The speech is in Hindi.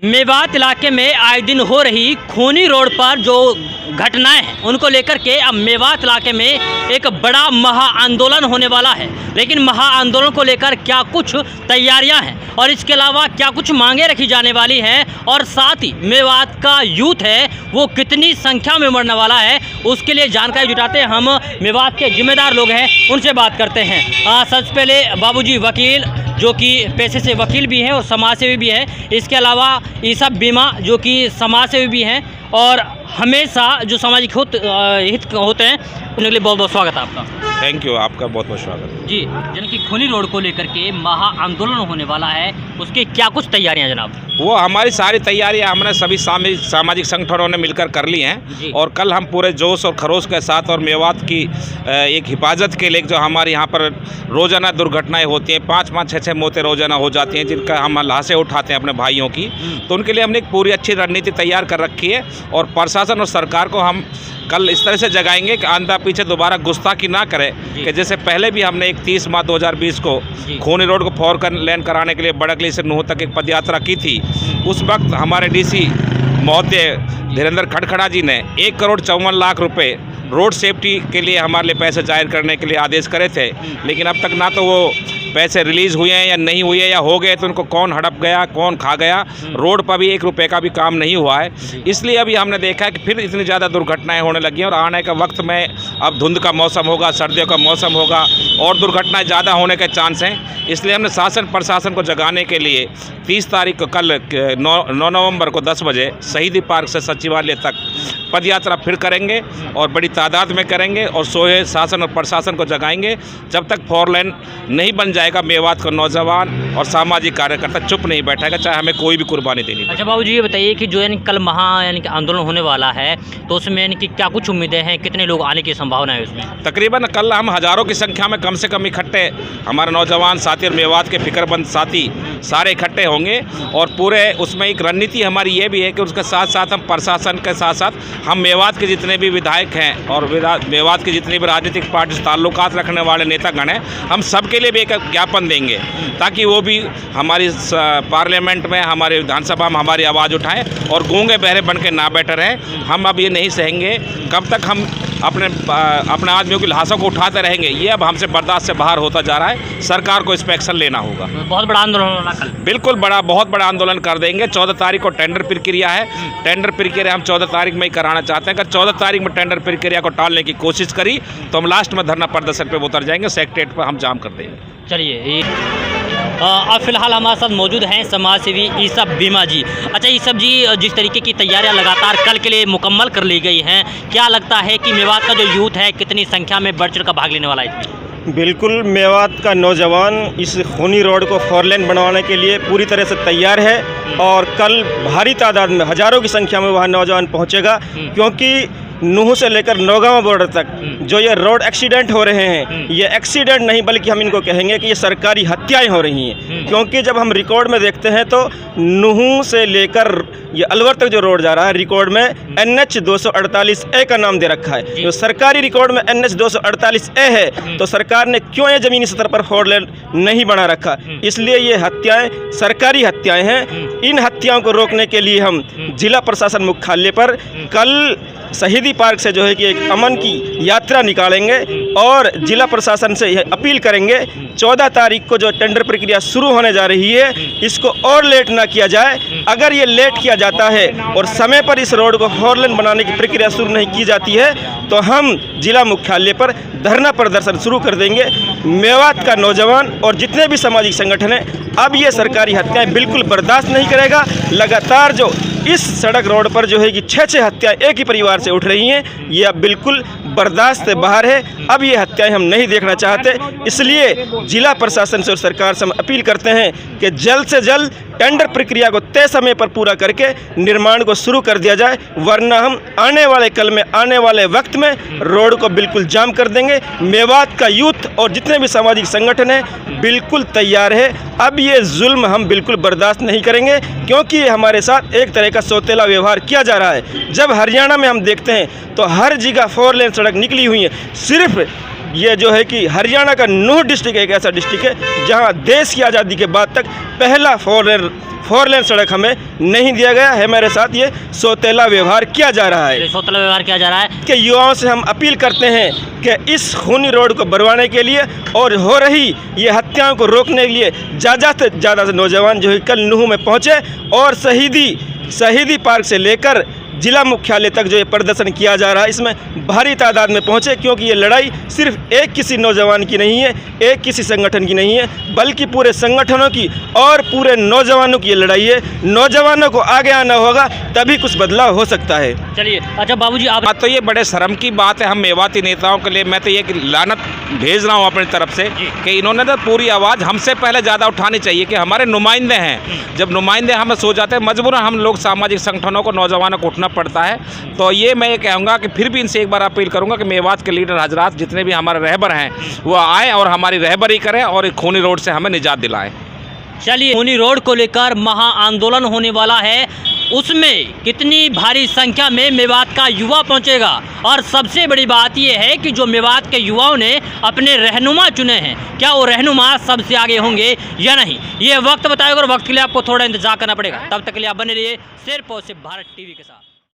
मेवात इलाके में आए दिन हो रही खूनी रोड पर जो घटनाएं हैं उनको लेकर के अब मेवात इलाके में एक बड़ा महा आंदोलन होने वाला है। लेकिन महा आंदोलन को लेकर क्या कुछ तैयारियां हैं और इसके अलावा क्या कुछ मांगे रखी जाने वाली हैं और साथ ही मेवात का यूथ है वो कितनी संख्या में मरने वाला है, उसके लिए जानकारी जुटाते हैं हम मेवात के जिम्मेदार लोग हैं, उनसे बात करते हैं। सबसे पहले बाबूजी वकील जो कि पेशे से वकील भी हैं और समाज सेवी भी हैं, इसके अलावा ईसा बीमा जो कि समाज सेवी भी हैं और हमेशा जो सामाजिक हित होते हैं उनके लिए बहुत बहुत स्वागत है आपका। थैंक यू, आपका बहुत बहुत स्वागत जी। यानी कि खूनी रोड को लेकर के महा आंदोलन होने वाला है, उसकी क्या कुछ तैयारियां जनाब? वो हमारी सारी तैयारियां हमने सभी सामाजिक संगठनों ने मिलकर कर ली हैं और कल हम पूरे जोश और खरोश के साथ और मेवात की एक हिफाजत के लिए जो हमारे यहाँ पर रोज़ाना दुर्घटनाएं होती हैं, 5-5, 6-6 मौतें रोज़ाना हो जाती हैं जिनका हम लाशें उठाते हैं अपने भाइयों की, तो उनके लिए हमने एक पूरी अच्छी रणनीति तैयार कर रखी है और प्रशासन और सरकार को हम कल इस तरह से जगाएंगे कि आंधा पीछे दोबारा गुस्ताखी ना करे कि जैसे पहले भी हमने एक 30 मार्च 2020 को खूनी रोड को 4 लेन कराने के लिए बड़कली से नूह तक एक पदयात्रा की थी। उस वक्त हमारे डीसी महोदय धीरेन्द्र खड़खड़ा जी ने 1,54,00,000 रुपये रोड सेफ्टी के लिए हमारे लिए पैसे जाहिर करने के लिए आदेश करे थे, लेकिन अब तक ना तो वो पैसे रिलीज़ हुए हैं या नहीं हुए या हो गए तो उनको कौन हड़प गया, कौन खा गया। रोड पर भी 1 रुपये का भी काम नहीं हुआ है। इसलिए अभी हमने देखा है कि फिर इतनी ज़्यादा दुर्घटनाएं होने लगी हैं और आने के वक्त में अब धुंध का मौसम होगा, सर्दियों का मौसम होगा और दुर्घटनाएं ज़्यादा होने के चांस हैं। इसलिए हमने शासन प्रशासन को जगाने के लिए 30 तारीख को कल 9 नवंबर को 10 बजे शहीदी पार्क से सचिवालय तक पदयात्रा फिर करेंगे और बड़ी तादाद में करेंगे और सोए शासन और प्रशासन को जगाएंगे। जब तक 4 लेन नहीं बन जाएगा मेवात का नौजवान और सामाजिक कार्यकर्ता चुप नहीं बैठेगा, चाहे हमें कोई भी कुर्बानी देनी। अच्छा बाबूजी, ये बताइए कि जो यानी कल यानी कि आंदोलन होने वाला है तो उसमें यानी कि क्या कुछ उम्मीदें हैं, कितने लोग आने की संभावना है उसमें? तकरीबन कल हम हज़ारों की संख्या में कम से कम इकट्ठे हमारे नौजवान साथी और मेवात के फिक्रमंद साथी सारे इकट्ठे होंगे और पूरे उसमें एक रणनीति हमारी ये भी है कि उसके साथ साथ हम प्रशासन के साथ साथ हम मेवात के जितने भी विधायक हैं और मेवात की जितनी भी राजनीतिक पार्टी से ताल्लुकात रखने वाले नेतागण हैं, हम सबके लिए भी एक ज्ञापन देंगे ताकि वो भी हमारी पार्लियामेंट में, हमारे विधानसभा में हमारी आवाज़ उठाएं और गूंगे बहरे बन के ना बैठे रहें। हम अब ये नहीं सहेंगे, कब तक हम अपने आदमियों की लाशों को उठाते रहेंगे, ये अब हमसे बर्दाश्त से बाहर होता जा रहा है। सरकार को इस पर एक्शन लेना होगा। बहुत बड़ा आंदोलन होना कल? बिल्कुल बहुत बड़ा आंदोलन कर देंगे। 14 तारीख को टेंडर प्रक्रिया है, टेंडर प्रक्रिया हम 14 तारीख में ही कराना चाहते हैं। अगर 14 तारीख में टेंडर प्रक्रिया को टालने की कोशिश करी तो हम लास्ट में धरना प्रदर्शन पर उतर जाएंगे, सेक्रेटरीट पर हम जाम कर देंगे। चलिए, अब फिलहाल हमारे साथ मौजूद हैं समाज सेवी ईसा बीमा जी। अच्छा ईसा जी, जिस तरीके की तैयारियां लगातार कल के लिए मुकम्मल कर ली गई हैं, क्या लगता है कि मेवात का जो यूथ है कितनी संख्या में बढ़ चढ़ कर भाग लेने वाला है इसमें? बिल्कुल, मेवात का नौजवान इस खूनी रोड को 4 लेन बनवाने के लिए पूरी तरह से तैयार है और कल भारी तादाद में हज़ारों की संख्या में वहाँ नौजवान पहुँचेगा, क्योंकि नूह से लेकर नौगांव बॉर्डर तक जो ये रोड एक्सीडेंट हो रहे हैं, ये एक्सीडेंट नहीं बल्कि हम इनको कहेंगे कि ये सरकारी हत्याएं हो रही हैं। क्योंकि जब हम रिकॉर्ड में देखते हैं तो नूह से लेकर ये अलवर तक जो रोड जा रहा है, रिकॉर्ड में NH 248A का नाम दे रखा है। तो सरकारी रिकॉर्ड में NH 248A है, तो सरकार ने क्यों ये ज़मीनी स्तर पर 4 लेन नहीं बना रखा? इसलिए ये हत्याएं सरकारी हत्याएं हैं। इन हत्याओं को रोकने के लिए हम जिला प्रशासन मुख्यालय पर कल शहीदी पार्क से जो है कि एक अमन की यात्रा निकालेंगे और जिला प्रशासन से यह अपील करेंगे 14 तारीख को जो टेंडर प्रक्रिया शुरू होने जा रही है, इसको और लेट ना किया जाए। अगर ये लेट किया जाता है और समय पर इस रोड को 4 लेन बनाने की प्रक्रिया शुरू नहीं की जाती है तो हम जिला मुख्यालय पर धरना प्रदर्शन शुरू कर देंगे। मेवात का नौजवान और जितने भी सामाजिक संगठन हैं अब ये सरकारी हत्याएं बिल्कुल बर्दाश्त नहीं करेगा। लगातार जो इस सड़क रोड पर जो है कि 6-6 हत्याएं एक ही परिवार से उठ रही हैं, ये अब बिल्कुल बर्दाश्त से बाहर है। अब ये हत्याएं हम नहीं देखना चाहते, इसलिए जिला प्रशासन से और सरकार से हम अपील करते हैं कि जल्द से जल्द टेंडर प्रक्रिया को तय समय पर पूरा करके निर्माण को शुरू कर दिया जाए, वरना हम आने वाले कल में, आने वाले वक्त में रोड को बिल्कुल जाम कर देंगे। मेवात का यूथ और जितने भी सामाजिक संगठन हैं बिल्कुल तैयार है। अब ये जुल्म हम बिल्कुल बर्दाश्त नहीं करेंगे, क्योंकि हमारे साथ एक तरह का सौतेला व्यवहार किया जा रहा है। जब हरियाणा में हम देखते हैं तो हर जगह 4 लेन सड़क निकली हुई है, सिर्फ ये जो है कि हरियाणा का नूह डिस्ट्रिक्ट एक ऐसा डिस्ट्रिक्ट है जहाँ देश की आज़ादी के बाद तक पहला फोर लेन सड़क हमें नहीं दिया गया है। हमारे साथ ये सौतेला व्यवहार किया जा रहा है। सौतेला व्यवहार किया जा रहा है कि युवाओं से हम अपील करते हैं कि इस खूनी रोड को बनवाने के लिए और हो रही ये हत्याओं को रोकने के लिए ज़्यादा से ज़्यादा नौजवान जो है कल नूह में पहुँचे और शहीदी पार्क से लेकर जिला मुख्यालय तक जो ये प्रदर्शन किया जा रहा है इसमें भारी तादाद में पहुंचे, क्योंकि ये लड़ाई सिर्फ एक किसी नौजवान की नहीं है, एक किसी संगठन की नहीं है, बल्कि पूरे संगठनों की और पूरे नौजवानों की ये लड़ाई है। नौजवानों को आगे आना होगा, तभी कुछ बदलाव हो सकता है। चलिए, अच्छा बाबूजी, आप तो ये बड़े शर्म की बात है हम मेवाती नेताओं के लिए। मैं तो ये लानत भेज रहा हूँ अपनी तरफ से कि इन्होंने तो पूरी आवाज़ हमसे पहले ज़्यादा उठानी चाहिए कि हमारे नुमाइंदे हैं। जब नुमाइंदे हमें सो जाते हैं, मजबूरन हम लोग सामाजिक संगठनों को, नौजवानों को उठना पड़ता है। तो ये मैं ये कहूँगा कि फिर भी इनसे एक बार अपील करूँगा कि मेवात के लीडर हजरात जितने भी हमारे रहबर हैं वो आएँ और हमारी रहबरी करें और एक खूनी रोड से हमें निजात दिलाएं। चलिए, खूनी रोड को लेकर महा आंदोलन होने वाला है, उसमें कितनी भारी संख्या में मेवात का युवा पहुंचेगा, और सबसे बड़ी बात यह है कि जो मेवात के युवाओं ने अपने रहनुमा चुने हैं, क्या वो रहनुमा सबसे आगे होंगे या नहीं, ये वक्त बताएगा। और वक्त के लिए आपको थोड़ा इंतजार करना पड़ेगा। तब तक के लिए आप बने रहिए सिर्फ और सिर्फ भारत टीवी के साथ।